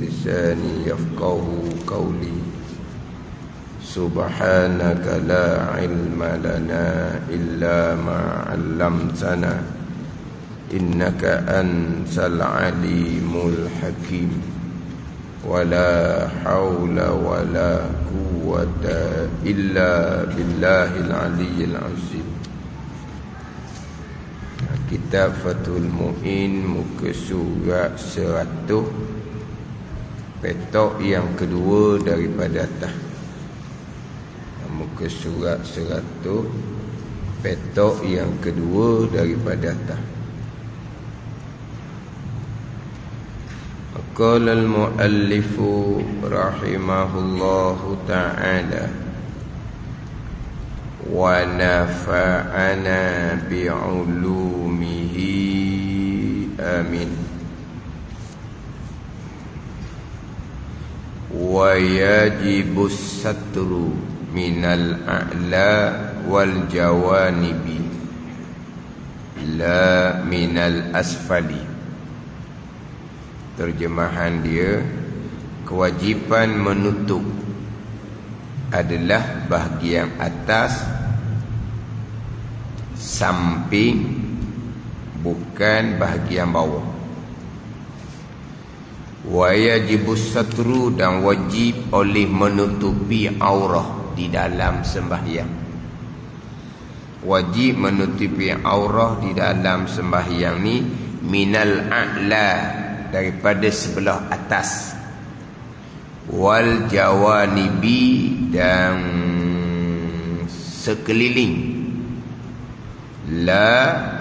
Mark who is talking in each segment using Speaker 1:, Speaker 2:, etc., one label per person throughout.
Speaker 1: لساني يفقه قولي سبحانك لا علم لنا إلا ما علمتنا إنك أنت العليم الحكيم ولا حول ولا قوة إلا بالله العلي العظيم. Kitab Fathul Mu'in, muka surat 100, petok yang kedua daripada atas. Muka surat 100, petok yang kedua daripada atas. Qala al-muallif rahimahullahu ta'ala wa nafa'ana bi'ulumihi amin. Wa yajibu satru minal a'la wal jawanibi la minal asfali. Terjemahan dia, kewajipan menutup adalah bahagian atas, samping, bukan bahagian bawah. Wa yajibus satru, dan wajib oleh menutupi aurah di dalam sembahyang. Wajib menutupi aurah di dalam sembahyang ni minal a'la, daripada sebelah atas, wal jawanibi, dan sekeliling. La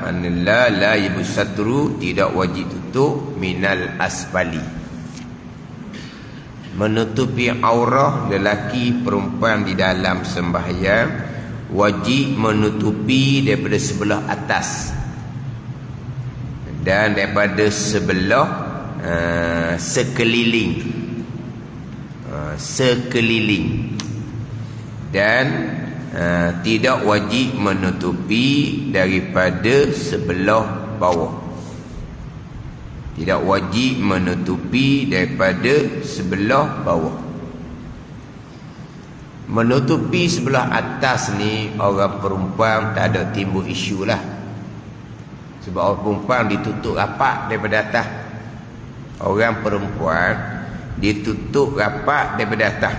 Speaker 1: yubsatru, tidak wajib tutup, minal asfali, menutupi aurah lelaki perempuan di dalam sembahyang wajib menutupi daripada sebelah atas dan daripada sebelah sekeliling, dan tidak wajib menutupi daripada sebelah bawah. Tidak wajib menutupi daripada sebelah bawah. Menutupi sebelah atas ni, orang perempuan tak ada timbul isu lah. Sebab orang perempuan ditutup rapat daripada atas. Orang perempuan ditutup rapat daripada atas.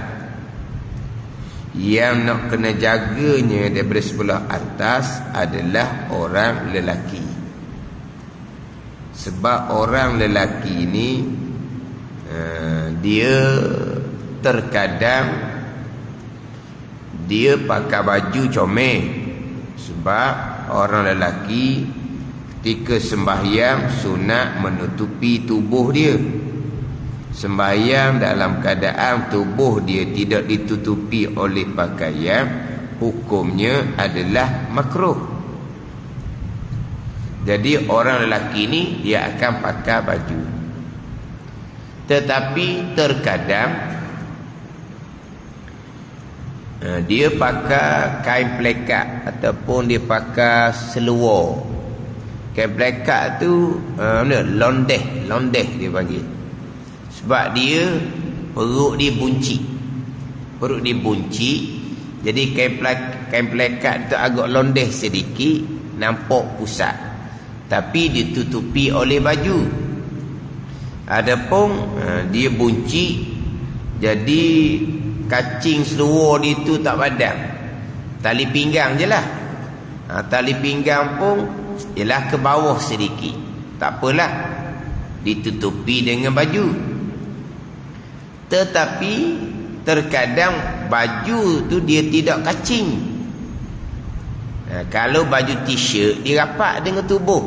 Speaker 1: Yang nak kena jaganya daripada sebelah atas adalah orang lelaki. Sebab orang lelaki ni dia terkadang dia pakai baju comel. Sebab orang lelaki ketika sembahyang sunat menutupi tubuh dia. Sembahyang dalam keadaan tubuh dia tidak ditutupi oleh pakaian, hukumnya adalah makruh. Jadi orang lelaki ni dia akan pakai baju. Tetapi terkadang dia pakai kain plekat ataupun dia pakai seluar. Kain plekat tu londeh dia panggil. Sebab dia perut dia bunci. Jadi kain plekat tu agak londeh sedikit, nampak pusat, tapi ditutupi oleh baju. Adapun dia bunci, jadi kacing seluar dia tu tak padam, tali pinggang je lah. Tali pinggang pun ialah ke bawah sedikit, tak apalah, ditutupi dengan baju. Tetapi terkadang baju tu dia tidak kacing. Kalau baju t-shirt dia rapat dengan tubuh.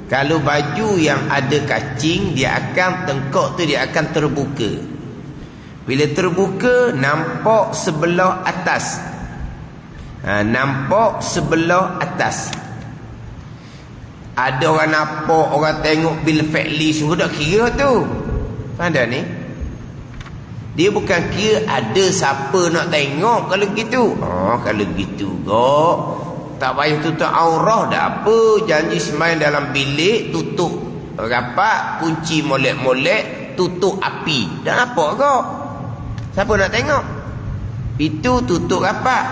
Speaker 1: Kalau baju yang ada kacing, dia akan, tengkok tu dia akan terbuka. Bila terbuka, nampak sebelah atas. Nampak sebelah atas. Ada orang nampak, orang tengok bil fa'li semua dah kira tu. Ada ni. Dia bukan kira ada siapa nak tengok kalau gitu. Kalau gitu kok tak payah tutup aurah dah apa. Janji sembahyang dalam bilik, tutup rapat, kunci molek-molek, tutup api. Dah nampak kok? Siapa nak tengok? Itu tutup rapat.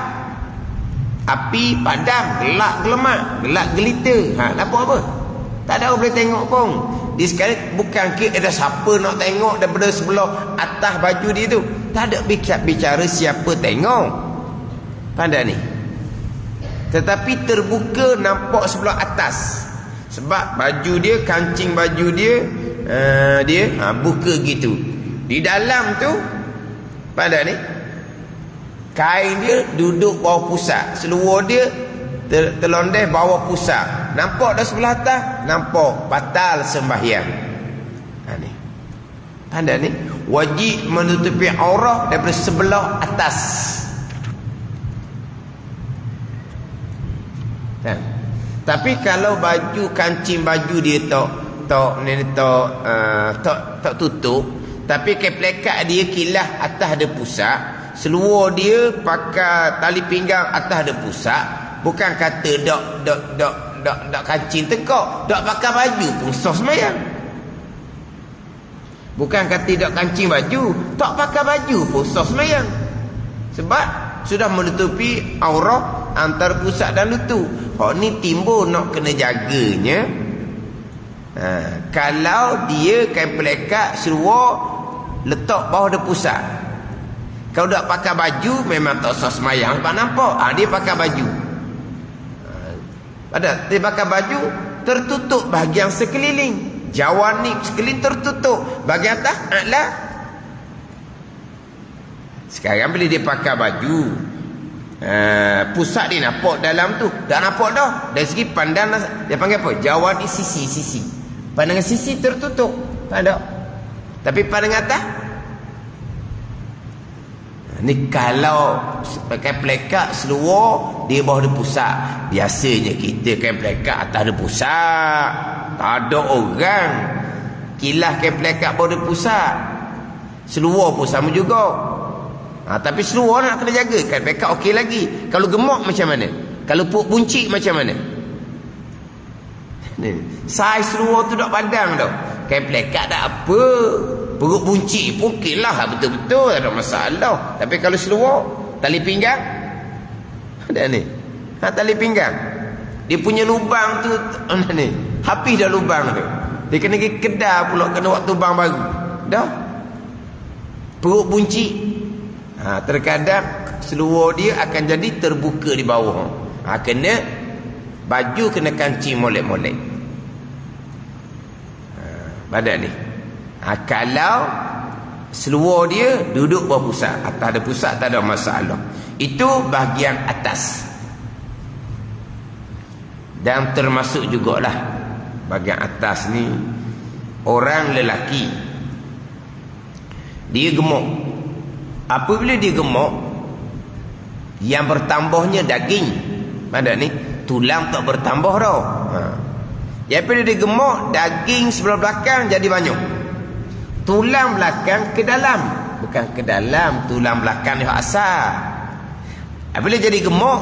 Speaker 1: Api padam, gelap gelemak, gelap gelita. Nampak apa? Tak ada orang boleh tengok pun. Dia sekarang bukan ada siapa nak tengok daripada sebelah atas baju dia tu. Tak ada bicara siapa tengok. Pandai ni. Tetapi terbuka nampak sebelah atas. Sebab baju dia, kancing baju dia, buka gitu. Di dalam tu, pandai ni, kain dia duduk bawah pusat. Seluar dia terlondeh bawah pusat. Nampak dah sebelah atas? Nampak. Batal sembahyang. Ni. Pandai ni. Wajib menutupi aurah daripada sebelah atas. Kan? Tapi kalau baju, kancing baju dia tak tutup, tapi keplekat dia kilah atas ada pusat, seluar dia pakai tali pinggang atas ada pusat, bukan kata dak kancing tekak, dak pakai baju pun sah sembahyang. Bukan kata dak kancing baju, tak pakai baju pun sah sembahyang. Sebab sudah menutupi aurah antara pusat dan lutut. Hak ni timbul nak kena jaganya. Kalau dia kain pelekat seluar letak bawah ada pusat. Kalau tak pakai baju memang tak sah sembahyang. Sebab nampak dia pakai baju. Dia pakai baju tertutup bahagian sekeliling. Jawanib sekeliling tertutup. Bahagian atas adalah. Sekarang bila dia pakai baju, pusat dia nampak dalam tu. Tak nampak dah. Dari segi pandangan, dia panggil apa? Jawan di sisi. Pandangan sisi tertutup. Tak ada. Tapi pandangan atas, ni kalau pakai pelekat seluar dia bawah ada pusat. Biasanya kita kain pelekat atas ada pusat. Tak ada orang kilah kain pelekat bawah ada pusat. Seluar pun sama juga. Tapi seluar nak kena jaga. Kain pelekat okey lagi. Kalau gemuk macam mana? Kalau buncit macam mana? Saiz seluar tu tak padang tau. Kain pelekat tak apa. Perut buncit pun okey lah. Betul-betul tak ada masalah. Tapi kalau seluar, tali pinggang, ada ni. Tali pinggang, dia punya lubang tu ni, habis dah lubang tu. Dia kena pergi kedai pula, kena waktu lubang baru. Dah. Perut buncit. Terkadang seluar dia akan jadi terbuka di bawah. Kena baju, kena kancing molek-molek. Badan ni. Kalau seluar dia duduk bawah pusat, atas ada pusat tak ada masalah. Itu bahagian atas. Dan termasuk jugalah bahagian atas ni, orang lelaki dia gemuk. Apabila dia gemuk, yang bertambahnya daging. Mana ni? Tulang tak bertambah dah. Apabila dia gemuk, daging sebelah belakang jadi banyak. Tulang belakang ke dalam. Bukan ke dalam, tulang belakang ni asal. Apabila jadi gemuk,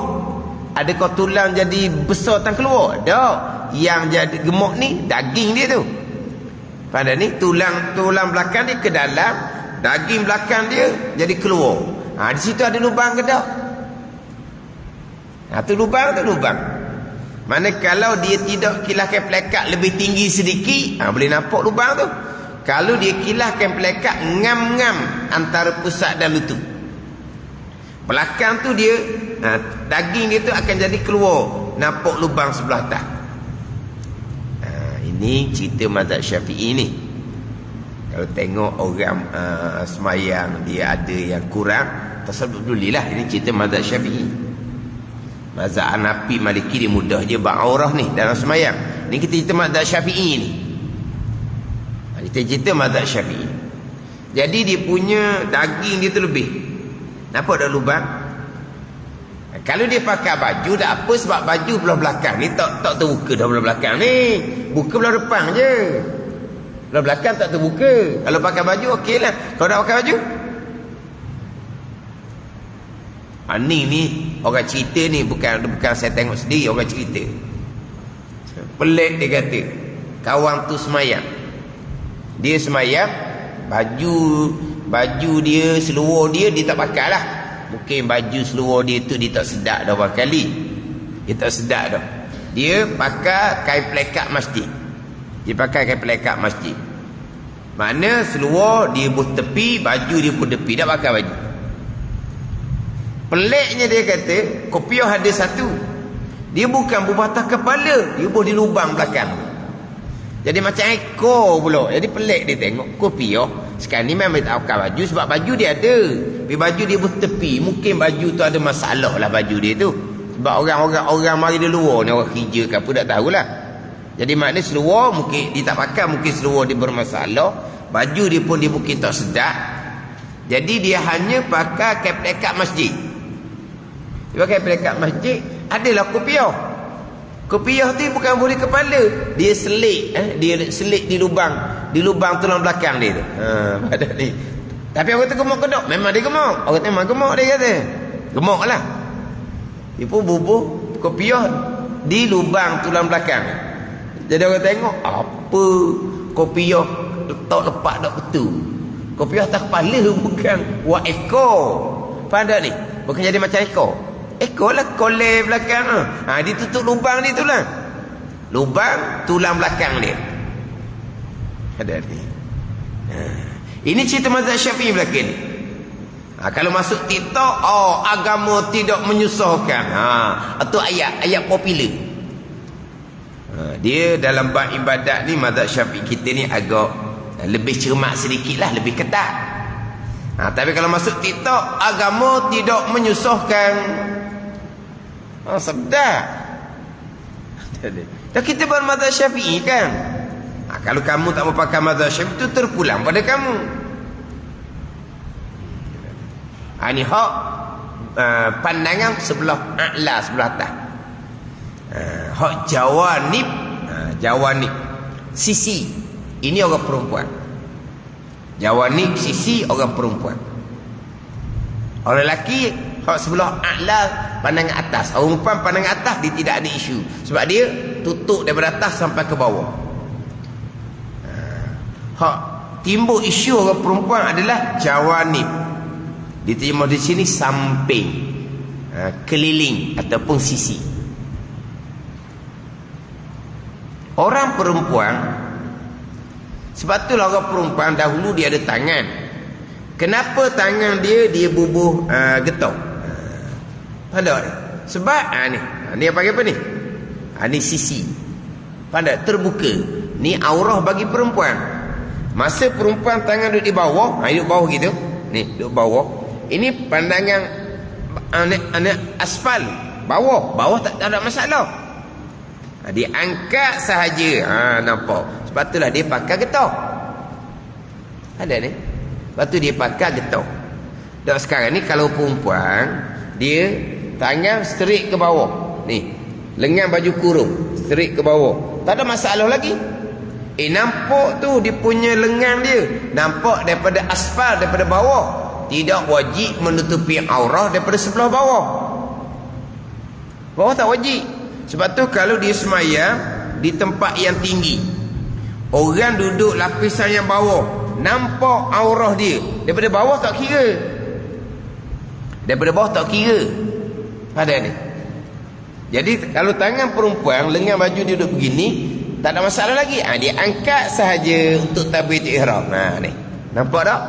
Speaker 1: adakah tulang jadi besar tak keluar? Tak. Yang jadi gemuk ni daging dia tu. Pada ni tulang belakang ni ke dalam, daging belakang dia jadi keluar. Di situ ada lubang ke tak? Tu lubang. Mana kalau dia tidak kilahkan pelekat lebih tinggi sedikit, boleh nampak lubang tu. Kalau dia kilahkan pelekat ngam-ngam antara pusat dan lutut, belakang tu dia, daging dia tu akan jadi keluar, nampak lubang sebelah atas. Ini cerita mazhab Syafi'i ni. Kalau tengok orang semayang dia ada yang kurang, tasabbuh-dulillah. Ini cerita mazhab Syafi'i. Mazhab Hanafi, Maliki dia mudah je ba'aurah ni dalam semayang. Ni kita cerita mazhab Syafi'i ni. Kita cerita mazhab Syafi'i. Jadi dia punya daging dia tu lebih. Nampak tak lubang? Kalau dia pakai baju tak apa, sebab baju belah belakang ni tak terbuka dah belah belakang ni. Buka belah depan je. Belah belakang tak terbuka. Kalau pakai baju okey lah. Kalau tak pakai baju, ni orang cerita ni, bukan saya tengok sendiri, orang cerita. Pelik dia kata. Kawan tu semayang. Dia semayang, Baju dia, seluar dia tak pakai lah. Mungkin baju seluar dia tu dia tak sedap dah berapa kali. Dia tak sedap dah. Dia pakai kain pelekat masjid. Mana seluar dia pun tepi, baju dia pun tepi, tak pakai baju. Peliknya dia kata, kopiah ada satu. Dia bukan berbatas kepala, dia pun di lubang belakang. Jadi macam ekor pula. Jadi pelik dia tengok kopiah. Sekarang ni memang tak pakai baju sebab baju dia ada. Tapi baju dia pun tepi. Mungkin baju tu ada masalah lah baju dia tu. Sebab orang mari dia luar ni, orang kerja ke apa tak tahulah. Jadi maknanya seluar mungkin dia tak pakai, mungkin seluar dia bermasalah. Baju dia pun dia mungkin tak sedap. Jadi dia hanya pakai kain pelekat masjid. Dia pakai pelekat masjid, adalah kopiah. Kopiah tu bukan boleh kepala, dia selik, dia selik di lubang tulang belakang dia tu. Pada ni. Tapi orang tu gemuk ke tak? Memang dia gemuk. Orang tu memang gemuk dia kata. Gemuk lah. Dia pun bubuh kopiah di lubang tulang belakang. Jadi orang tengok, apa kopiah lepak tak betul. Kopiah tak kepala bukan buat ekor. Pada ni, bukan jadi macam ekor. Ekor lah kolej belakang. Dia tutup lubang dia tu lah. Lubang tulang belakang dia. Ada ni. Ini cerita mazhab Syafi'i belakang ni. Kalau masuk TikTok, agama tidak menyusahkan. Itu ayat popular. Dia dalam bab ibadat ni mazhab Syafi'i kita ni agak lebih cermat sedikit lah, lebih ketat. Tapi kalau masuk TikTok, agama tidak menyusahkan. Sedap. Dah kita bermazhab Syafi'i kan. Kalau kamu tak mau pakai mazhab Syafi'i, itu terpulang pada kamu. Ini hak pandangan sebelah a'la, sebelah atas. Hak jawanib sisi, ini orang perempuan. Jawanib sisi orang perempuan. Orang lelaki hak sebelah a'la, pandangan atas. Orang perempuan pandangan atas, dia tidak ada isu sebab dia tutup daripada atas sampai ke bawah. Hak timbul isu orang perempuan adalah jawanib. Diterjemah di sini samping, keliling ataupun sisi. Orang perempuan, sebab itulah orang perempuan dahulu dia ada tangan. Kenapa tangan dia bubuh getah? Pada sebab ni apa ni? Ni sisi. Pada terbuka. Ni aurah bagi perempuan. Masa perempuan tangan duduk di bawah, duduk bawah gitu. Ni duduk bawah. Ini pandangan aspal bawah tak ada masalah. Dia angkat sahaja. Nampak. Sebab itulah dia pakai getah. Ada ni. Sebab tu dia pakai getah. Dan sekarang ni kalau perempuan, dia tangan straight ke bawah. Ni. Lengan baju kurung straight ke bawah. Tak ada masalah lagi. Nampak tu dia punya lengan dia. Nampak daripada aspal, daripada bawah. Tidak wajib menutupi aurah daripada sebelah bawah. Bawah tak wajib. Sebab tu kalau dia semayang di tempat yang tinggi, orang duduk lapisan yang bawah, nampak aurah dia. Daripada bawah tak kira. Daripada bawah tak kira. Ada ni. Jadi kalau tangan perempuan, lengan baju dia duduk begini, tak ada masalah lagi. Dia angkat sahaja untuk tabit ihram. Ni. Nampak tak?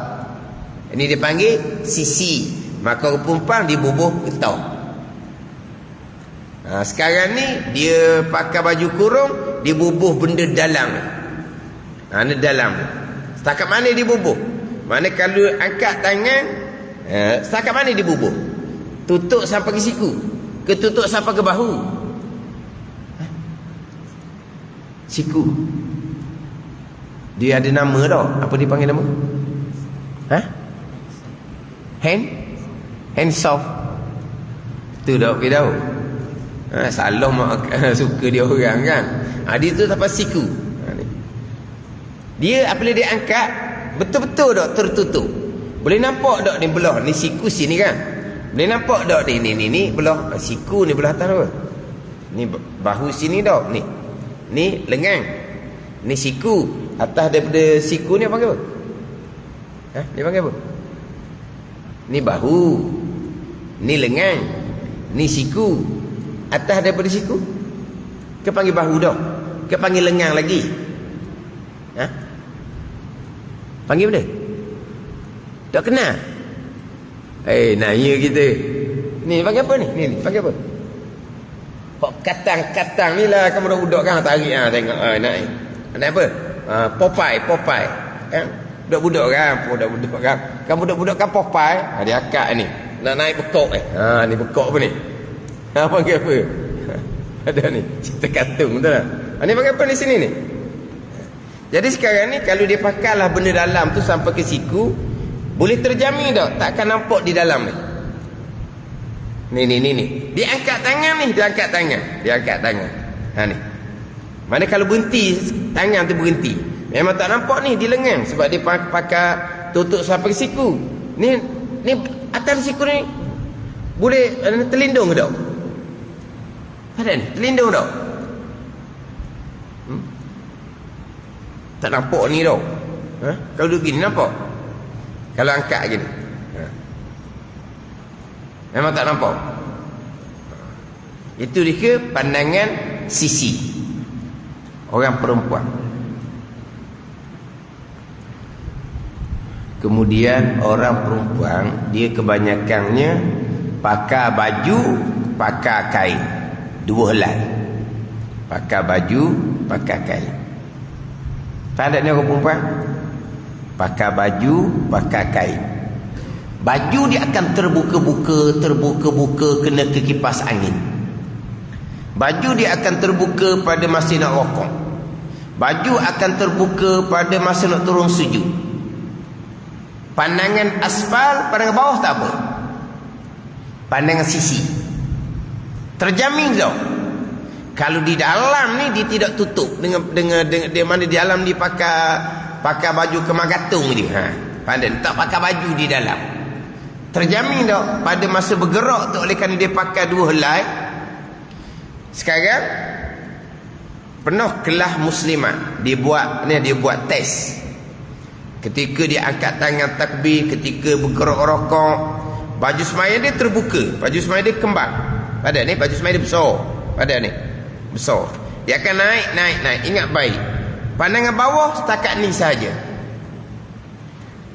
Speaker 1: Ini dia panggil sisi. Maka orang perempuan dibubuh getah. Sekarang ni dia pakai baju kurung, dia bubuh benda dalam. Ni dalam. Setakat mana dia bubuh? Mana kalau angkat tangan, setakat mana dia bubuh? Tutup sampai ke siku, ke tutup sampai ke bahu? Siku. Dia ada nama tau. Apa dia panggil nama? Hand soft. Tu dah pergi tahu. Salah mak suka dia orang kan. Dia tu sampai siku. Dia apabila dia angkat, betul-betul tak tertutup. Boleh nampak tak ni belah ni siku sini kan? Boleh nampak tak ni belah siku ni belah atas apa? Ni bahu sini tak ni. Ni lengan. Ni siku. Atas daripada siku ni apa panggil apa? Dia panggil apa? Ni bahu, ni lengan, ni siku. Atas daripada siku ke panggil bahu dah, ke panggil lengan lagi? Panggil benda? Tak kenal? Naya kita. Ni panggil apa ni? Ni panggil apa? Katang-katang ni lah kamu dah budak kan, tarik tengok naik. Naik apa? Popeye. Budak-budak kan, budak-budak kan. Kamu budak-budak kan Popeye, dia akak ni. Nak naik bekok ni bekok apa ni? Panggil apa? Ada ni, cerita kartun betul tak? Ni panggil apa ni sini ni? Jadi sekarang ni kalau dia pakailah benda dalam tu sampai ke siku, boleh terjamin tak? Takkan nampak di dalam ni. Ni. Dia angkat tangan ni, dia angkat tangan. Ni. Mana kalau berhenti, tangan tu berhenti. Memang tak nampak ni di lengan sebab dia pakai tutup sampai ke siku. Ni atas siku ni boleh terlindung ke tak? Ada ni, terlindung tak? Tak nampak ni tau. Kalau duduk gini nampak? Kalau angkat gini memang tak nampak. Itu dia pandangan sisi orang perempuan. Kemudian orang perempuan dia kebanyakannya pakai baju, pakai kain, dua helai. Pakai baju, pakai kain. Tak ada ni orang perempuan pakai baju, pakai kain. Baju dia akan terbuka-buka kena ke kipas angin. Baju dia akan terbuka pada masa nak rokok. Baju akan terbuka pada masa nak turun sujud. Pandangan aspal, pandangan bawah tak apa. Pandangan sisi terjamin tau. Kalau di dalam ni dia tidak tutup dengan dia mana di dalam dia pakai baju kemagatung dia. Pandai tak pakai baju di dalam. Terjamin tak pada masa bergerak tu, oleh kerana dia pakai dua helai. Sekarang penuh kelas muslimat dia buat test. Ketika dia angkat tangan takbir, ketika bergerak rokok, baju semaya dia terbuka, baju semaya dia kembang. Pada ni baju semaya dia besar. Pada ni besar. Dia akan naik. Ingat baik. Pandangan bawah setakat ni saja.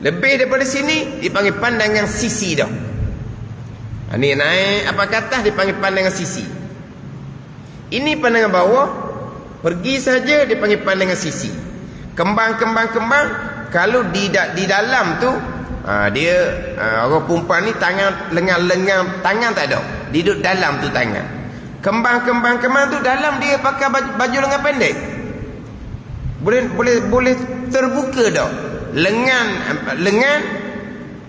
Speaker 1: Lebih daripada sini dipanggil pandangan sisi dah. Ni naik apa ke atas dipanggil pandangan sisi. Ini pandangan bawah, pergi saja dipanggil pandangan sisi. Kembang. Kalau di dalam tu dia orang perempuan ni tangan lengan tangan tak ada. Dia duduk dalam tu tangan. Kembang tu dalam dia pakai baju lengan pendek. Boleh terbuka dah. Lengan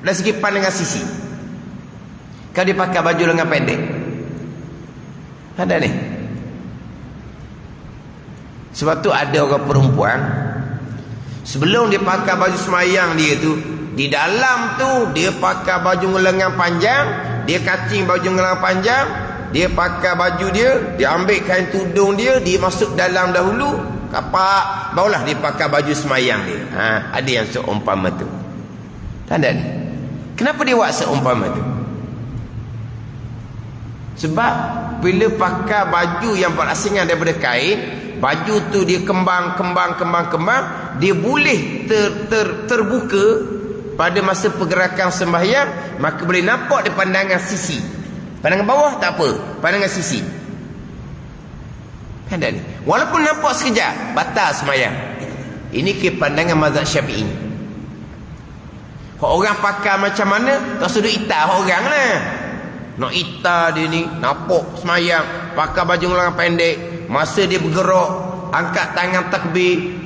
Speaker 1: dari segi pandangan sisi. Kalau dia pakai baju lengan pendek. Ada ni. Sebab tu ada orang perempuan sebelum dia pakai baju semayang dia tu, di dalam tu dia pakai baju lengan panjang, dia kacing baju lengan panjang, dia pakai baju dia ambil kain tudung dia masuk dalam dahulu, kapak, barulah dia pakai baju semayang dia. Ada yang seumpama tu. Tak ada ni. Kenapa dia buat seumpama tu? Sebab bila pakai baju yang berasingan daripada kain, baju tu dia kembang, dia boleh terbuka pada masa pergerakan sembahyang, maka boleh nampak di pandangan sisi. Pandangan bawah tak apa, pandangan sisi. Ada ni. Walaupun nampak sekejap, batal sembahyang. Ini ke pandangan mazhab Syafi'i. Orang pakai macam mana, tak sudut itar orang lah. Nak itar dia ni, nampak sembahyang, pakai baju lengan pendek, masa dia bergerak, angkat tangan takbir,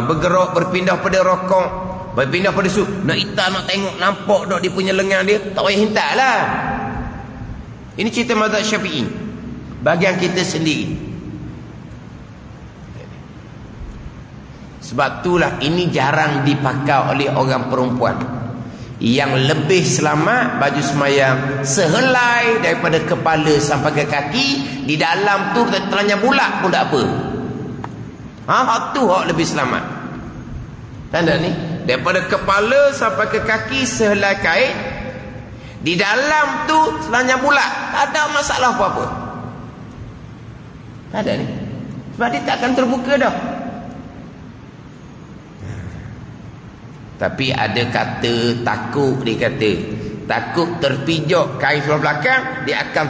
Speaker 1: bergerak berpindah pada rokok, berpindah pada nak itar, nak tengok nampak tak dia punya lengan dia, tak payah hentak lah. Ini cerita mazhab Syafi'i, bagian kita sendiri. Sebab itulah ini jarang dipakai oleh orang perempuan. Yang lebih selamat baju semayang sehelai daripada kepala sampai ke kaki, di dalam tu telanjang bulat pun tak apa. Hak tu hak lebih selamat. Tanda ni daripada kepala sampai ke kaki sehelai kain. Di dalam tu selanjang bulat, tak ada masalah apa-apa. Tak ada ni. Sebab dia tak akan terbuka dah. Tapi ada kata takut, dia kata takut terpijak kain sebelah belakang, dia akan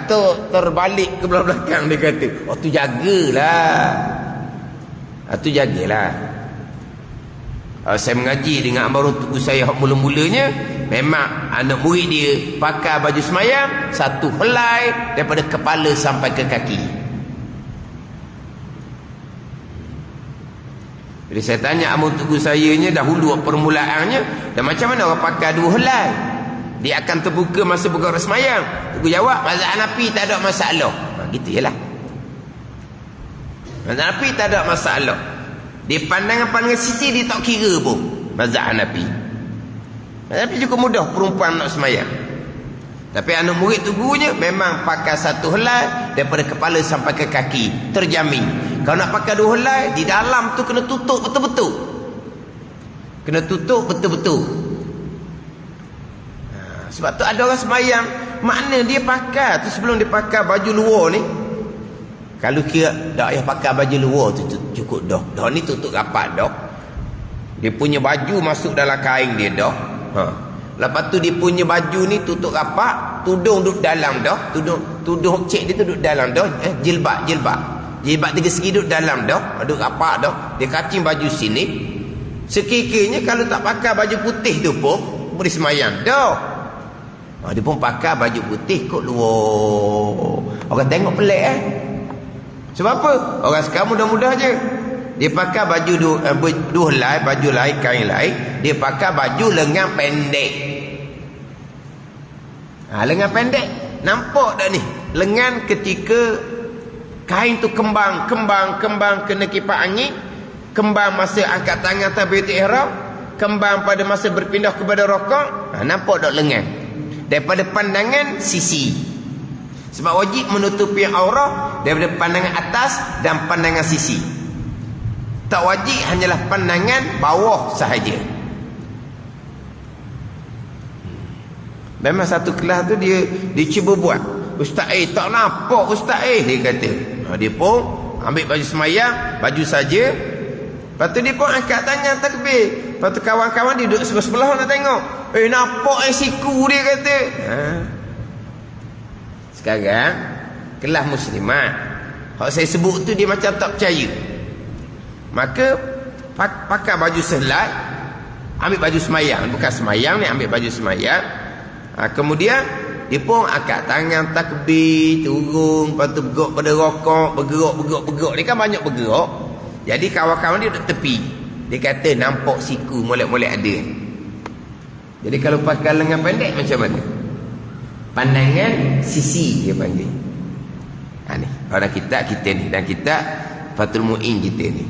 Speaker 1: terbalik ke belah belakang, dia kata. Oh tu jagalah. Tu jagalah. Saya mengaji dengan Ambarul Tugu saya mula-mulanya, memang anak murid dia pakai baju semayang satu helai daripada kepala sampai ke kaki. Jadi saya tanya Ambarul Tugu sayanya dahulu permulaannya, dan macam mana orang pakai dua helai dia akan terbuka masa bergerak semayang? Tugu jawab, mazhab Hanafi tak ada masalah. Gitu jelah. Mazhab Hanafi tak ada masalah. Di pandangan-pandangan sisi dia tak kira pun mazhab Hanafi. Mazhab Hanafi cukup mudah perempuan nak semayang. Tapi anak murid tugunya memang pakai satu helai daripada kepala sampai ke kaki, terjamin. Kalau nak pakai dua helai, di dalam tu kena tutup betul-betul. Kena tutup betul-betul. Sebab tu ada orang semayang, makna dia pakai tu sebelum dia pakai baju luar ni. Kalau kira tak payah pakai baju luar tu cukup dah. Dah ni tutup rapat dah. Dia punya baju masuk dalam kain dia dah. Lepas tu dia punya baju ni tutup rapat, tudung duduk dalam dah. Tudung cek dia tu duduk dalam dah. Jilbab tiga segi duduk dalam dah. Duduk rapat dah. Dia kacing baju sini. Sekiranya kalau tak pakai baju putih tu pun boleh semayang dah. Dia pun pakai baju putih kot luar. Orang tengok pelik Sebab apa? Orang sekarang mudah-mudah je. Dia pakai baju dua helai, baju lain, kain lain. Dia pakai baju lengan pendek. Lengan pendek. Nampak tak ni? Lengan ketika kain tu kembang kena kipas angin. Kembang masa angkat tangan takbiratul ihram. Kembang pada masa berpindah kepada rakaat. Nampak tak lengan? Daripada pandangan sisi. Sebab wajib menutupi aurat daripada pandangan atas dan pandangan sisi. Tak wajib hanyalah pandangan bawah sahaja. Memang satu kelas tu dia cuba buat. Ustaz tak nampak Ustaz dia kata. Dia pun ambil baju semayang, baju saja. Lepas tu dia pun angkat tangan takbir. Lepas tu kawan-kawan dia duduk sebelah-sebelah nak tengok. Nampak siku dia kata. Sekarang kelas muslimat, hak saya sebut tu dia macam tak percaya. Maka pakai baju sehelai, ambil baju semayang. Bukan semayang ni, ambil baju semayang. Kemudian dia pun angkat tangan takbir, turun, lepas tu bergerak pada rokok, bergerak. Dia kan banyak bergerak. Jadi kawan-kawan dia duduk tepi. Dia kata nampak siku molek-molek ada. Jadi kalau pakai lengan pendek macam mana? Pandangan sisi dia panggil. Ni orang kita ni, dan kita Fathul Mu'in kita ni.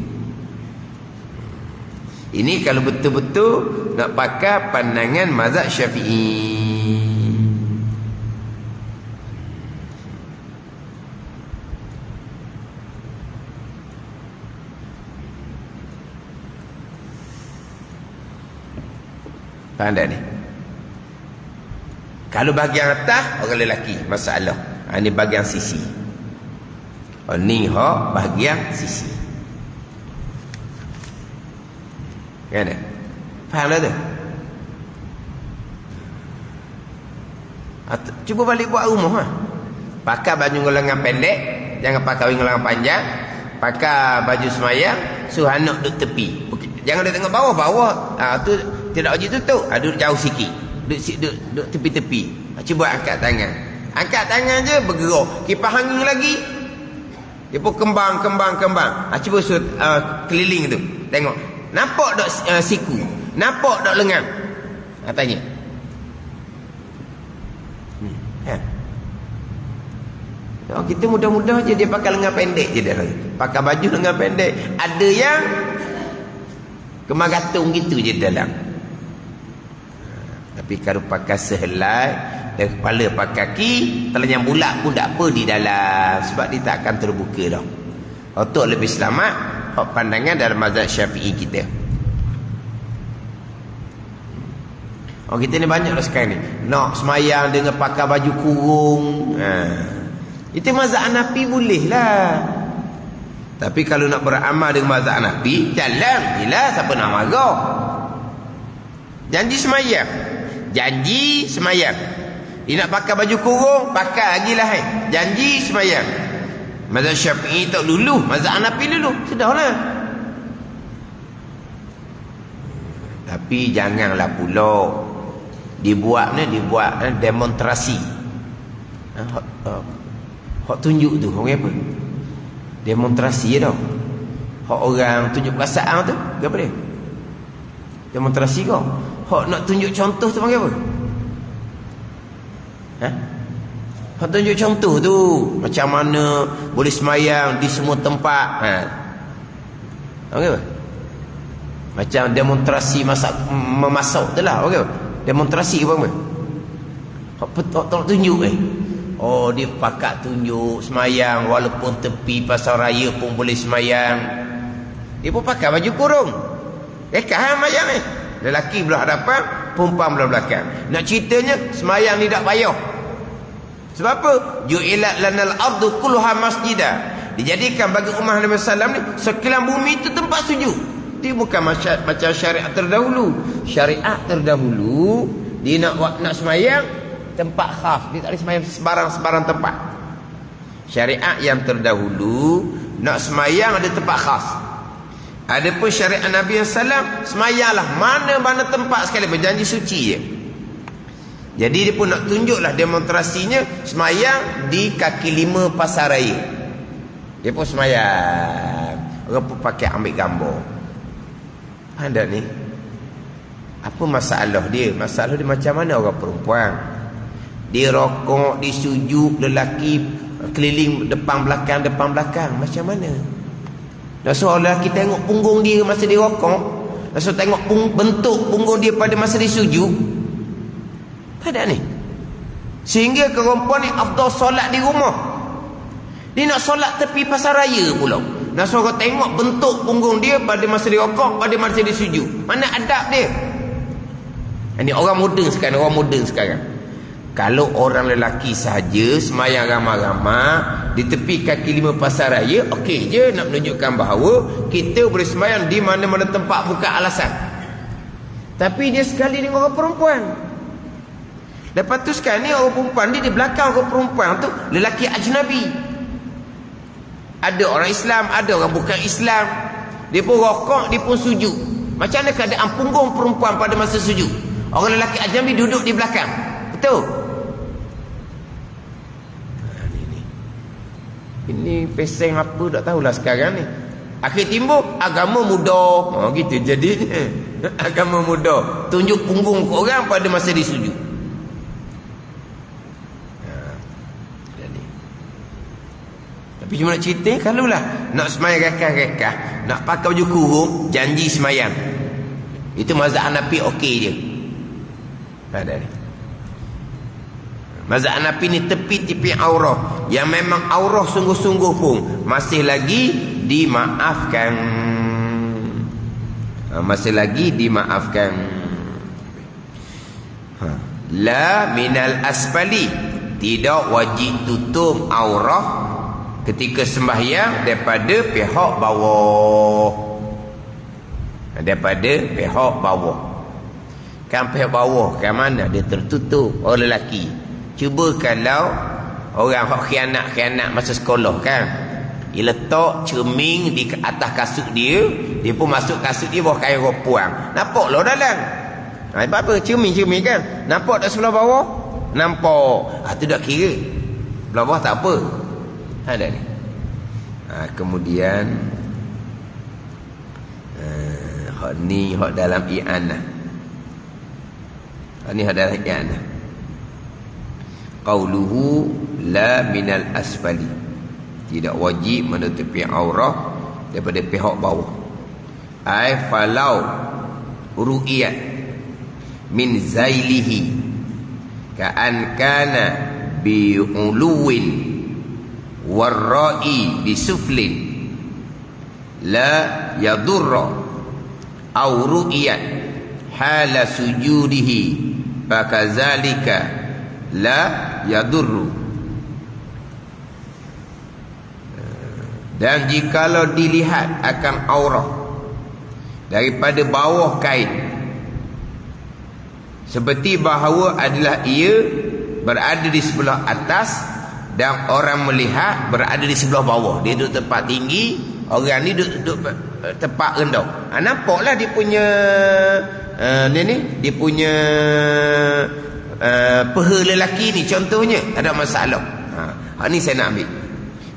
Speaker 1: Ini kalau betul-betul nak pakai pandangan mazhab Syafi'i. Faham tak ni? Kalau bahagian atas orang lelaki masalah. Ini bahagian sisi. Ni bahagian sisi. Kan? Faham tak tu? Cuba balik buat rumah. Pakai baju lengan pendek, jangan pakai baju lengan panjang. Pakai baju semayang, suruh anak duduk tepi. Jangan duduk tengok bawah. Tu tidak wajib tutup. Duduk jauh sikit. Duduk tepi-tepi. Cuba angkat tangan. Angkat tangan je bergerak. Kipas angin lagi. Dia pun kembang. Cuba keliling tu. Tengok. Nampak tak siku? Nampak tak lengan? Tanya. Kita mudah-mudah je dia pakai lengan pendek je dah. Pakai baju lengan pendek. Ada yang kemar gantung gitu je dalam. Tapi kalau pakai sehelai dan kepala pakai kaki, telanjang bulat pun tak apa di dalam. Sebab dia tak akan terbuka dah. Untuk lebih selamat, pandangan dalam mazhab Syafi'i kita. Kita ni banyak dah sekarang ni. Nak semayang dengan pakai baju kurung. Itu mazhab Hanafi boleh lah. Tapi kalau nak beramal dengan mazhab Hanafi, jalan. Yelah, siapa nak marah? Janji semayang. Janji semayang. Dia nak pakai baju kurung, pakai lagi lah. Janji semayang. Mazhab Syafi'i tak dulu, mazhab Hanafi dulu. Sudahlah. Tapi janganlah pula dibuat demonstrasi. Hak tunjuk tu orang apa? Demonstrasi je dah. Hak orang tunjuk perasaan tu, apa dia? Demonstrasi kau. Hak nak tunjuk contoh tu panggil apa? Hak tunjuk contoh tu macam mana boleh semayang di semua tempat. Panggil apa? Macam demonstrasi memasak tu lah. Panggil apa? Demonstrasi ke apa? Hak tak tunjuk dia pakat tunjuk semayang walaupun tepi pasar raya pun boleh semayang. Dia pun pakai baju kurung. Semayang lelaki belah hadapan, perempuan belah belakang. Nak ceritanya semayang ni tak payah. Sebab apa? Ju'ilat lanal ardu kulluha masjidah. Dijadikan bagi umat Nabi sallallahu alaihi wasallam ni sekalian bumi itu tempat sujud. Dia bukan macam syariat terdahulu. Syariat terdahulu dia nak semayang tempat khas. Dia tak boleh semayang sebarang tempat. Syariat yang terdahulu nak semayang ada tempat khas. Adapun syariat Nabi SAW, semayanglah mana-mana tempat sekali, berjanji suci je. Jadi dia pun nak tunjuklah demonstrasinya semayang di kaki 5 pasar raya. Dia pun semayang. Orang pun pakai ambil gambar. Ada ni. Apa masalah dia? Masalah dia macam mana orang perempuan? Dia rokok, dia sujud, lelaki keliling depan belakang. Macam mana? Dah suruh lelaki tengok punggung dia masa dia rokok. Dah suruh tengok bentuk punggung dia pada masa dia sujud. Tak ada ni. Sehingga perempuan ni afdal solat di rumah. Dia nak solat tepi pasar raya pula. Nak suruh tengok bentuk punggung dia pada masa dia rokok, pada masa dia sujud. Mana adab dia? Ini orang moden sekarang. Kalau orang lelaki sahaja semayang ramai-ramai di tepi kaki 5 pasar raya, okey je, nak menunjukkan bahawa kita boleh semayang di mana-mana tempat, bukan alasan. Tapi dia sekali dengan orang perempuan. Lepas tu sekarang ni orang perempuan dia di belakang orang perempuan tu lelaki ajnabi. Ada orang Islam, ada orang bukan Islam. Dia pun rokok, dia pun sujud. Macam mana keadaan punggung perempuan pada masa sujud? Orang lelaki ajnabi duduk di belakang. Betul? Ini peseng apa tak tahulah sekarang ni. Akhir timbul agama muda. Gitu jadi agama muda. Tunjuk punggung orang pada masa dia sujud. Tapi cuma nak cerita, kalau lah nak semayang rekah-rekah, nak pakai baju kurung, janji semayang. Itu mazhab Hanafi okey je. Ada ni. Mazhab Hanafi ni tepi-tepi aurah, yang memang aurah sungguh-sungguh pun masih lagi dimaafkan. Masih lagi dimaafkan. La minal asfali, tidak wajib tutup aurah ketika sembahyang daripada pihak bawah. Daripada pihak bawah. Kan pihak bawah kan mana dia tertutup oleh lelaki. Cuba kalau orang hok khianat masa sekolah kan, dia letak cermin di atas kasut dia, dia pun masuk kasut dia bawah kain ropuang. Nampak lah dalam. Apa cermin kan? Nampak tak sebelah bawah? Nampak. Tu dah kira. Sebelah bawah tak apa. Ada ni. Kemudian hak ni hak dalam i'anah. Ni hak dalam i'anah. Qauluhu la minal asfali, tidak wajib menutupi aurah daripada pihak bawah. Ai falau ru'iyat min zailihi ka'an kana bi uluwin warra'i bisuflin la yadurra aw ru'iyat hala sujudihi fakazalika la yadurru. Dan jikalau dilihat akan aurah daripada bawah kain, seperti bahawa adalah ia berada di sebelah atas dan orang melihat berada di sebelah bawah. Dia duduk tempat tinggi, orang ni duduk tempat rendah. Nampaklah dia punya dia punya peha lelaki ni contohnya, ada masalah. Ni saya nak ambil.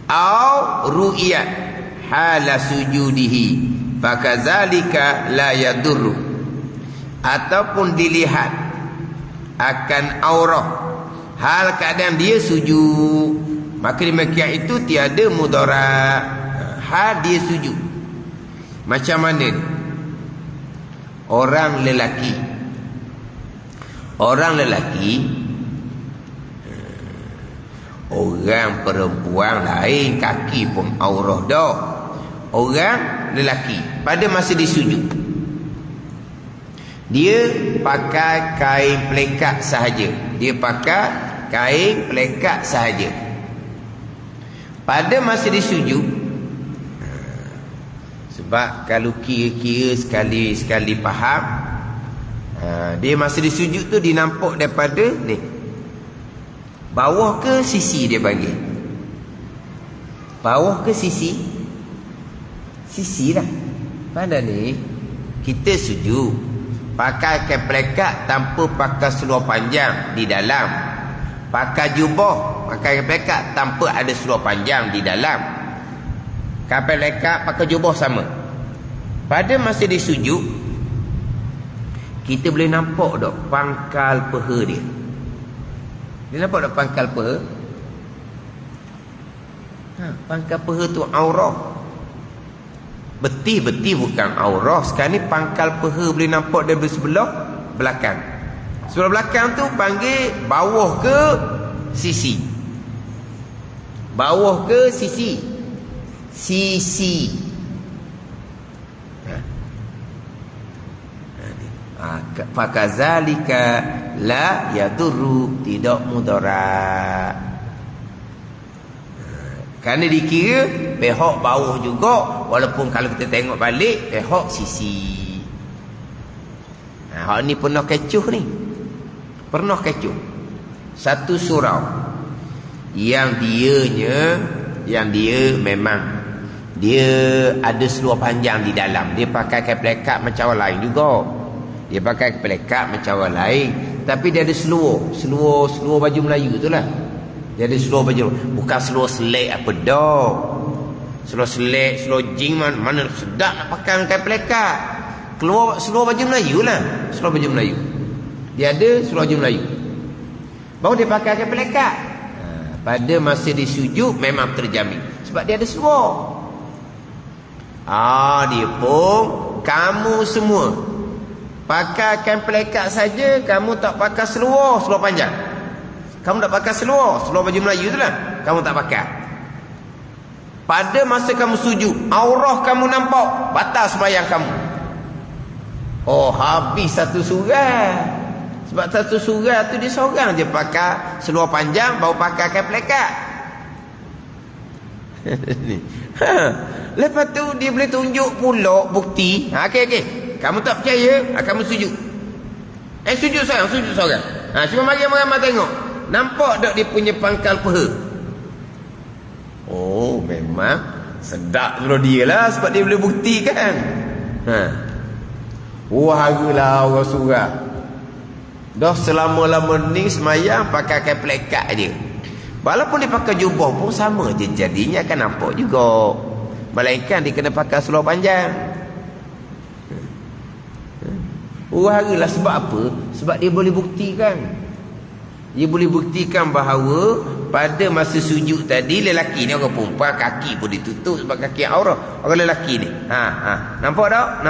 Speaker 1: Au ru'iyat hala sujudihi fakazalika la yadurru. Ataupun dilihat akan aurah hal keadaan dia sujud, maka demikian itu tiada mudarat. Hal dia sujud. Macam mana? Orang lelaki orang perempuan lain, kaki pun aurah dah. Orang lelaki pada masa dia sujud, dia pakai kain pelekat sahaja. Dia pakai kain pelekat sahaja. Pada masa dia sujud, sebab kalau kira-kira sekali faham, dia masa dia sujud tu dia nampak daripada ni, bawah ke sisi dia panggil? Bawah ke sisi? Sisi lah. Pada ni kita sujud pakai kain pelekat tanpa pakai seluar panjang di dalam, pakai jubah pakai kain pelekat tanpa ada seluar panjang di dalam. Kain pelekat pakai jubah sama. Pada masa dia sujud, kita boleh nampak tak pangkal peha dia. Dia nampak tak pangkal peha? Pangkal peha tu aurah. Betul-betul bukan aurah. Sekarang ni pangkal peha boleh nampak dari sebelah belakang. Sebelah belakang tu panggil bawah ke sisi? Bawah ke sisi? Sisi. Fakazalika la yadurru, tidak mudarat. Kerana dikira pihak bawah juga, walaupun kalau kita tengok balik pihak sisi. Hak ni pernah kecoh ni. Pernah kecoh. Satu surau yang dia memang dia ada seluar panjang di dalam. Dia pakai kain pelekat macam orang lain juga. Dia pakai pelekat macam orang lain, tapi dia ada seluar baju Melayu tu lah. Dia ada seluar baju, bukan seluar selek apa dah. Seluar selek, seluar jing mana sedap nak pakai kain pelekat. Keluar seluar baju Melayu lah. Seluar baju Melayu. Dia ada seluar baju Melayu, baru dia pakai kain pelekat. Pada masa dia sujud memang terjamin, sebab dia ada seluar. Dia pun kamu semua pakai kain pelekat saja, kamu tak pakai seluar panjang. Kamu tak pakai seluar baju Melayu tu lah, kamu tak pakai. Pada masa kamu sujud, aurah kamu nampak, batal sembahyang kamu. Habis satu surah. Sebab satu surah tu dia seorang je pakai seluar panjang, baru pakai kain pelekat. Lepas tu dia boleh tunjuk pula bukti. Okey. Kamu tak percaya, kamu sujud. Sujud seorang. Cuma mari ramai-ramai tengok. Nampak tak dia punya pangkal peha? Memang sedap dulu dia lah, sebab dia boleh buktikan. Haralah orang surah. Dah selama-lama ni semayang pakai kain pelekat je. Walaupun dia pakai jubah pun sama je jadinya, akan nampak juga. Melainkan dia kena pakai seluar panjang. Haralah sebab apa? Sebab dia boleh buktikan. Dia boleh buktikan bahawa pada masa sujud tadi, lelaki ni, orang perempuan kaki pun ditutup sebab kaki aurah. Orang lelaki ni. Nampak tak?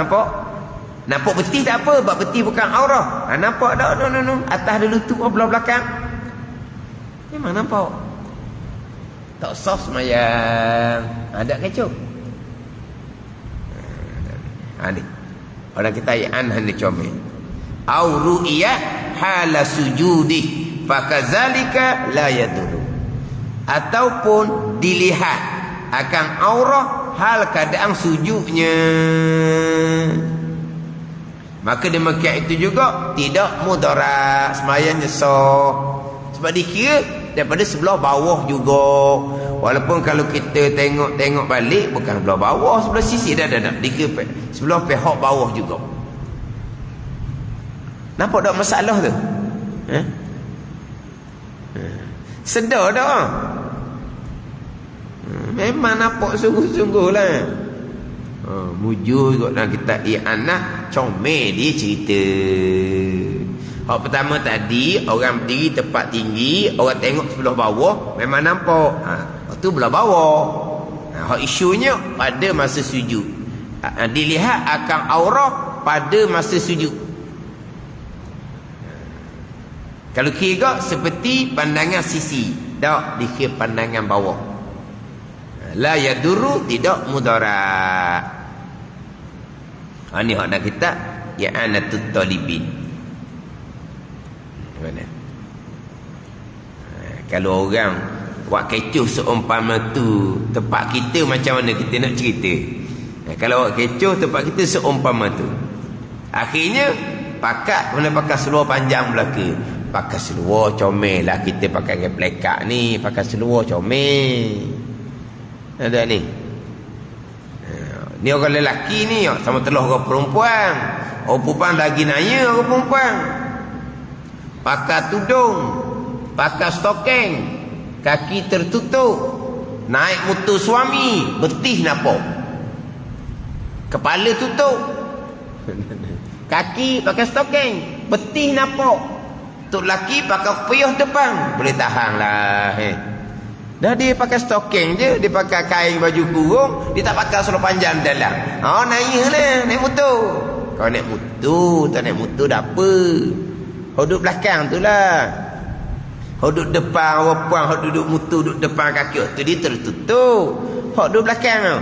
Speaker 1: Nampak betis tak apa, sebab betis bukan aurah. Nampak tak? No. Atas ada lutut belah belakang. Memang nampak. Tak sah semayang. Tak kecoh. Ni orang kita ayat an hanya comel. Au ru'iyat hala sujudih fakazalika la yadurru, ataupun dilihat akan aurah hal keadaan sujudnya, maka demikian itu juga tidak mudarat, sembahyangnya sah. Sebab dikira daripada sebelah bawah juga. Walaupun kalau kita tengok balik, bukan sebelah bawah, sebelah sisi dah dikira sebelah pihak bawah juga. Nampak tak masalah tu? Sedar tak? Memang nampak sungguh-sungguh lah. Mujur kot dalam kitab I'anah, comel dia cerita. Hak pertama tadi, orang berdiri tempat tinggi, orang tengok sebelah bawah, memang nampak. Itu belah bawah. Hak isunya pada masa sujud. Dilihat akan aurah pada masa sujud. Kalau kira seperti pandangan sisi, tak dikira pandangan bawah. La yadurru, tidak mudarat. Ini hak nak kita i'anatut talibin. Mana? Kalau orang buat kecoh seumpama tu, tempat kita macam mana kita nak cerita? Kalau buat kecoh tempat kita seumpama tu, akhirnya pakai seluar panjang belaka. Pakai seluar comel lah, kita pakai replika ni, pakai seluar comel. Ada ni. Ni orang lelaki ni sama telah orang perempuan. Orang perempuan lagi naya orang perempuan. Pakai tudung, pakai stokeng, kaki tertutup, naik motor suami, betih nampak, kepala tutup, kaki pakai stokeng, betih nampak. Tok lelaki pakai kopiah depan, boleh tahan lah. Dah dia pakai stokeng je, dia pakai kain baju kurung, dia tak pakai seluar panjang dalam. Naik lah, naik motor. Kalau naik motor, tak naik motor dah apa? Hak duduk belakang tu lah. Hak duduk depan orang puan, hak duduk motor duduk depan kaki tu dia tertutup. Hak duduk belakang tu.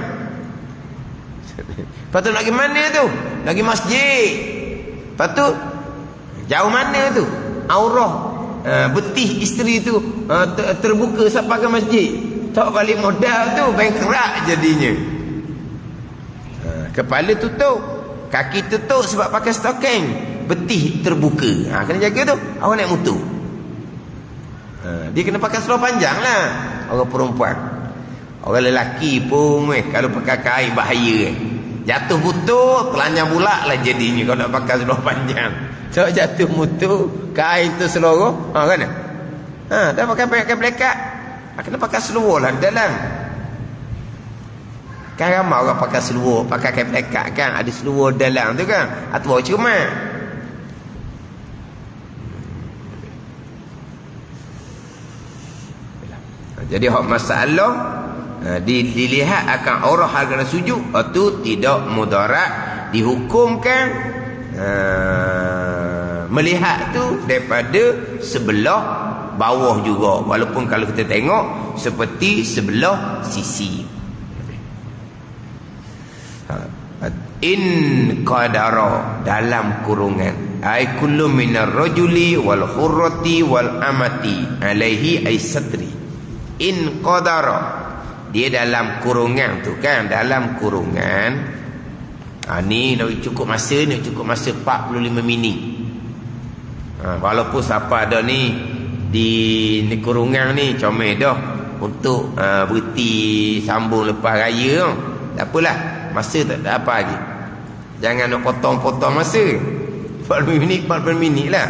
Speaker 1: Lepas tu nak pergi mana tu? Lagi masjid. Lepas tu jauh mana tu? Aurah betih isteri tu terbuka sampai ke masjid. Tak balik modal tu, bangkrut jadinya. Kepala tutup, kaki tutup sebab pakai stokeng, betih terbuka. Kena jaga tu. Awak naik motor, dia kena pakai seluar panjang lah. Orang perempuan, orang lelaki pun kalau pakai kain bahaya. Jatuh motor, telanjang pula lah jadinya kalau nak pakai seluar panjang. So jatuh motor, kain tu seluruh, kan? Dah pakai pelekat, kena pakai seluar lah dalam. Kan ramai orang pakai seluar, pakai kain pelekat kan, ada seluar dalam tu kan. Atau cuma jadi hak masalah dilihat akan aurah harga sujud, itu tidak mudarat, dihukumkan melihat tu daripada sebelah bawah juga, walaupun kalau kita tengok seperti sebelah sisi. In qadara, dalam kurungan, ay kullu minar rajuli wal hurrati wal amati alaihi ay satri. In qadara, dia dalam kurungan tu kan, dalam kurungan. Ni nak cukup masa 45 minit. Walaupun siapa ada ni di kurungan ni comel dah untuk berhenti sambung lepas raya. Tak apalah, masa tak ada apa lagi. Jangan nak potong-potong masa. 40 minit lah.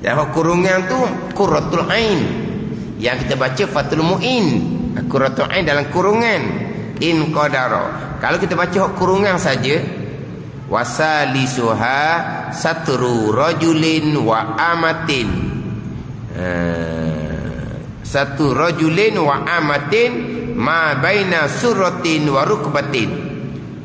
Speaker 1: Dan kurungan tu Qurratul Ain, yang kita baca Fathul Mu'in. Qurratul Ain dalam kurungan. In qadara, kalau kita baca kurungan saja, wasalisuha satru rajulin wa amatin, satu rajulin wa amatin ma baina surratin wa rukbatin.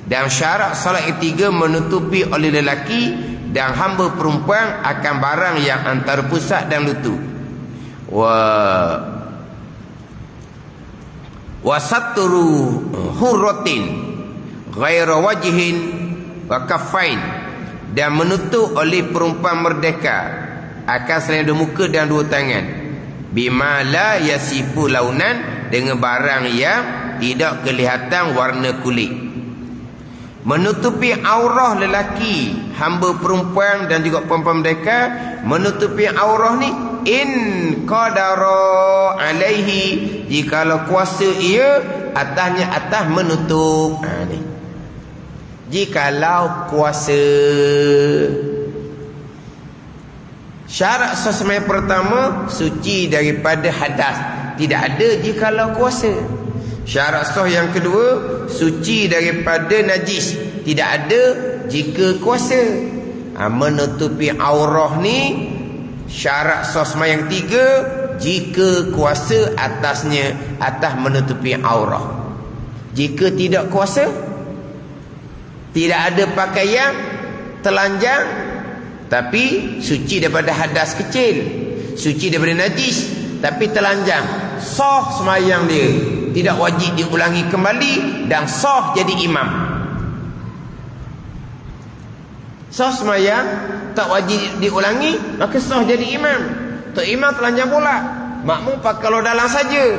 Speaker 1: Dan syarat salat ketiga menutupi oleh lelaki dan hamba perempuan akan barang yang antara pusat dan lutut. Wa satru hurratin ghaira wajhin wa kaffain, dan menutup oleh perempuan merdeka akan selain dua muka dan dua tangan. Bima la yasifu launan, dengan barang yang tidak kelihatan warna kulit. Menutupi aurah lelaki, hamba perempuan dan juga perempuan mereka, menutupi aurah ni in qadara alaihi, jikalau kuasa ia atasnya, atas menutup. Ni jikalau kuasa. Syarat sah sembahyang pertama, suci daripada hadas, tidak ada jikalau kuasa. Syarat sah yang kedua, suci daripada najis, tidak ada jika kuasa. Menutupi aurah ni syarat sah sembahyang tiga, jika kuasa atasnya, atas menutupi aurah. Jika tidak kuasa, tidak ada pakaian, telanjang, tapi suci daripada hadas kecil, suci daripada najis, tapi telanjang, sah sembahyang dia, tidak wajib diulangi kembali, dan sah jadi imam. Sah sembahyang, tak wajib diulangi, maka sah jadi imam. Tok imam telanjang pula, makmum pakai dalam saja,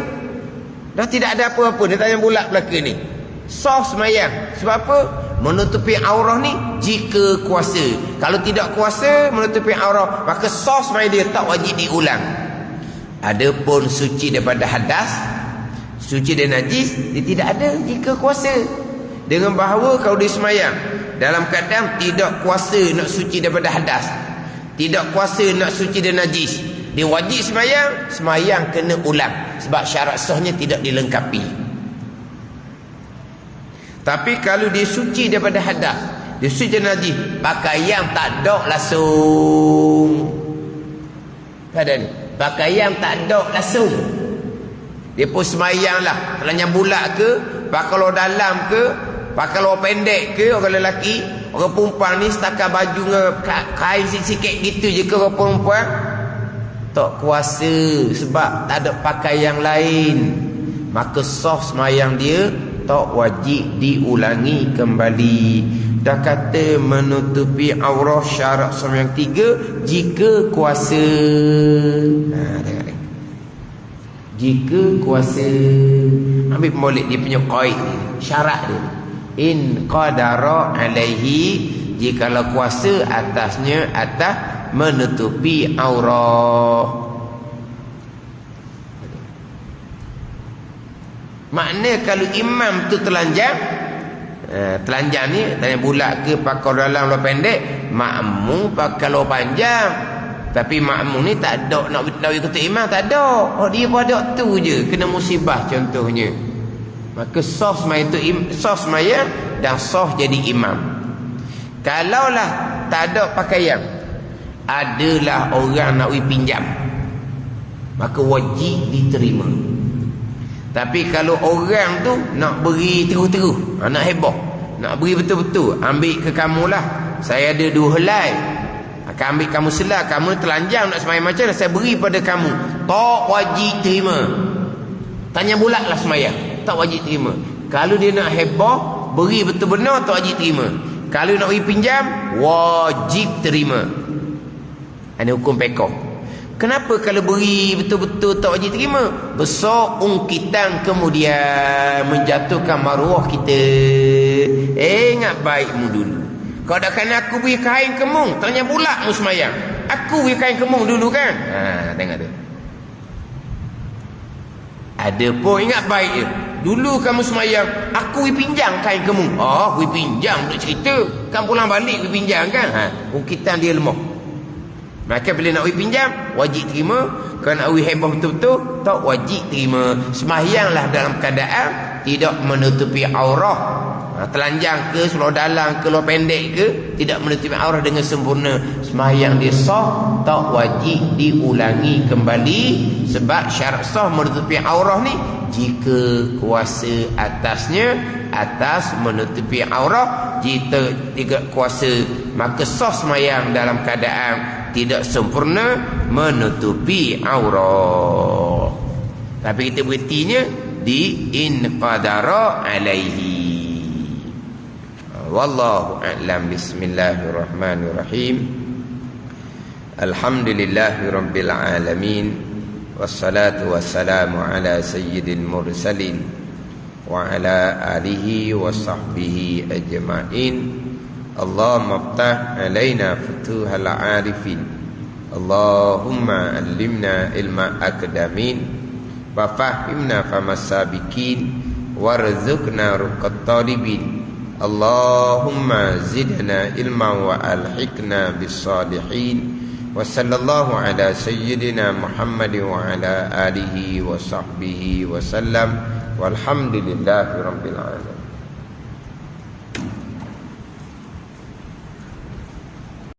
Speaker 1: dah tidak ada apa-apa, dia telanjang pula belaka ni, sah sembahyang. Sebab apa? Menutupi aurah ni jika kuasa. Kalau tidak kuasa menutupi aurah, maka sah sembahyang dia, tak wajib diulang. Adapun suci daripada hadas, suci dan najis, dia tidak ada jika kuasa. Dengan bahawa kalau dia sembahyang dalam keadaan tidak kuasa nak suci daripada hadas, tidak kuasa nak suci dan najis, dia wajib sembahyang, sembahyang kena ulang, sebab syarat sahnya tidak dilengkapi. Tapi kalau dia suci daripada hadas, dia suci dan najis, pakaian tak ada langsung. Ada ni, pakaian tak ada langsung, dia pun sembahyang lah, telanjang bulat ke, pakai dalam ke, pakai luar pendek ke, orang lelaki. Orang perempuan ni setakat baju dengan kain sikit-sikit gitu je ke orang perempuan, tak kuasa sebab tak ada pakaian lain, maka sah sembahyang dia, tak wajib diulangi kembali. Dah kata menutupi aurah syarat sembahyang tiga, jika kuasa. Tengok ni, jika kuasa. Ambil molek dia punya qaid ni, syarat dia, in qadara alaihi, jikalau kuasa atasnya, atas menutupi aurah. Makna kalau imam tu telanjang, telanjang ni telanjang bulat ke, pakai dalam luar pendek, makmum pakai luar panjang. Tapi makmum ni tak ada nak ikut imam, tak ada. Oh, dia pada tu je kena musibah contohnya, maka sah sembahyang tu, sah sembahyang dan sah jadi imam. Kalaulah tak ada pakaian, adalah orang nak pinjam, maka wajib diterima. Tapi kalau orang tu nak beri terus-terus, nak heboh, nak beri betul-betul, ambil ke kamu lah, saya ada 2 helai, akan ambil kamu selah, kamu telanjang nak sembahyang macam mana, saya beri pada kamu, tak wajib terima. Tanya bulat lah sembahyang, tak wajib terima. Kalau dia nak heboh, beri betul benar, tak wajib terima. Kalau nak beri pinjam, wajib terima. Ini hukum pekoh. Kenapa kalau beri betul-betul tak wajib terima? Besar ungkitan kemudian, menjatuhkan maruah kita. Ingat baikmu dulu. Kalau dah kan aku beri kain kemung, tanya pula mu semayang, aku beri kain kemung dulu kan. Tengok tu. Ada pun ingat baik je, dulu kamu semayang, aku beri pinjam kain kemung. Beri pinjam untuk cerita, kan pulang balik beri pinjam kan. Ungkitan dia lemah. Maka bila nak pinjam, wajib terima. Kalau nak heboh betul-betul, tak wajib terima. Sembahyanglah dalam keadaan tidak menutupi aurah. Telanjang ke, seluar dalam ke, luar pendek ke, tidak menutupi aurah dengan sempurna, sembahyang dia sah, tak wajib diulangi kembali. Sebab syarat sah menutupi aurah ni jika kuasa atasnya, atas menutupi aurah. Jika tidak kuasa, maka sah sembahyang dalam keadaan tidak sempurna menutupi aurah. Tapi kita berhentinya di in qadara alaihi. Wallahu a'lam. Bismillahirrahmanirrahim. Alhamdulillahi rabbil alamin. Wassalatu wassalamu ala sayyidil mursalin wa ala alihi wa sahbihi ajma'in. Allahumma ftah alaina futuhal arifin. Allahumma allimna ilma akdamin wa fahimna famasabikin warzuqna ruqat talibin. Allahumma zidna ilma wa alhiqna bis salihin. Wa sallallahu ala sayyidina Muhammad wa ala alihi wa sahbihi wa sallam. Walhamdulillahi rabbil alamin.